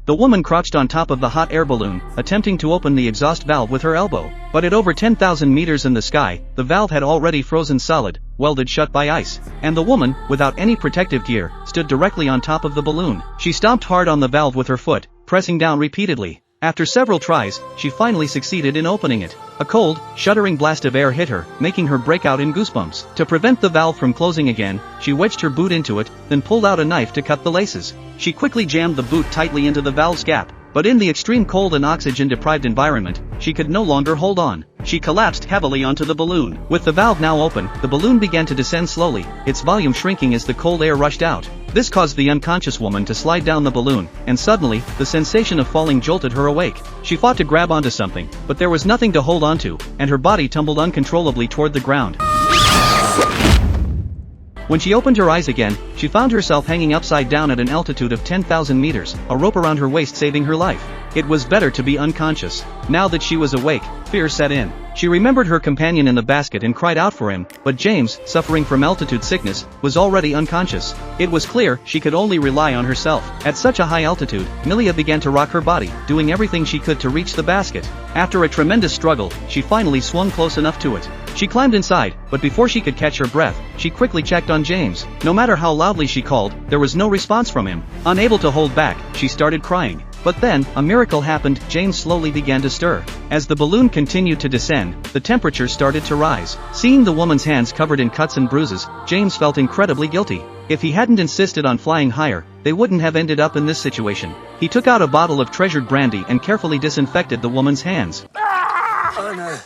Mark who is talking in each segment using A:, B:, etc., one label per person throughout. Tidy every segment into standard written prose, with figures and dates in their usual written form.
A: The woman crouched on top of the hot air balloon, attempting to open the exhaust valve with her elbow. But at over 10,000 meters in the sky, the valve had already frozen solid, welded shut by ice. And the woman, without any protective gear, stood directly on top of the balloon. She stomped hard on the valve with her foot, pressing down repeatedly. After several tries, she finally succeeded in opening it. A cold, shuddering blast of air hit her, making her break out in goosebumps. To prevent the valve from closing again, she wedged her boot into it, then pulled out a knife to cut the laces. She quickly jammed the boot tightly into the valve's gap. But in the extreme cold and oxygen-deprived environment, she could no longer hold on. She collapsed heavily onto the balloon. With the valve now open, the balloon began to descend slowly, its volume shrinking as the cold air rushed out. This caused the unconscious woman to slide down the balloon, and suddenly, the sensation of falling jolted her awake. She fought to grab onto something, but there was nothing to hold onto, and her body tumbled uncontrollably toward the ground. When she opened her eyes again, she found herself hanging upside down at an altitude of 10,000 meters, a rope around her waist saving her life. It was better to be unconscious. Now that she was awake, fear set in. She remembered her companion in the basket and cried out for him, but James, suffering from altitude sickness, was already unconscious. It was clear she could only rely on herself. At such a high altitude, Milia began to rock her body, doing everything she could to reach the basket. After a tremendous struggle, she finally swung close enough to it. She climbed inside, but before she could catch her breath, she quickly checked on James. No matter how loudly she called, there was no response from him. Unable to hold back, she started crying. But then, a miracle happened. James slowly began to stir. As the balloon continued to descend, the temperature started to rise. Seeing the woman's hands covered in cuts and bruises, James felt incredibly guilty. If he hadn't insisted on flying higher, they wouldn't have ended up in this situation. He took out a bottle of treasured brandy and carefully disinfected the woman's hands.
B: Oh no.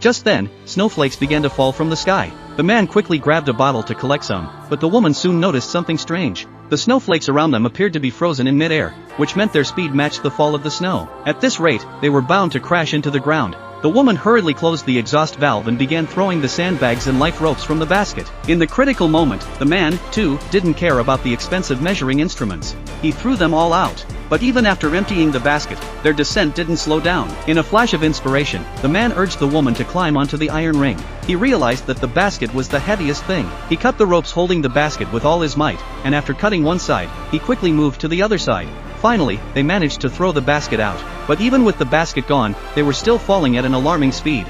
A: Just then, snowflakes began to fall from the sky. The man quickly grabbed a bottle to collect some, but the woman soon noticed something strange. The snowflakes around them appeared to be frozen in mid-air, which meant their speed matched the fall of the snow. At this rate, they were bound to crash into the ground. The woman hurriedly closed the exhaust valve and began throwing the sandbags and life ropes from the basket. In the critical moment, the man, too, didn't care about the expensive measuring instruments. He threw them all out. But even after emptying the basket, their descent didn't slow down. In a flash of inspiration, the man urged the woman to climb onto the iron ring. He realized that the basket was the heaviest thing. He cut the ropes holding the basket with all his might, and after cutting one side, he quickly moved to the other side. Finally, they managed to throw the basket out. But even with the basket gone, they were still falling at an alarming speed.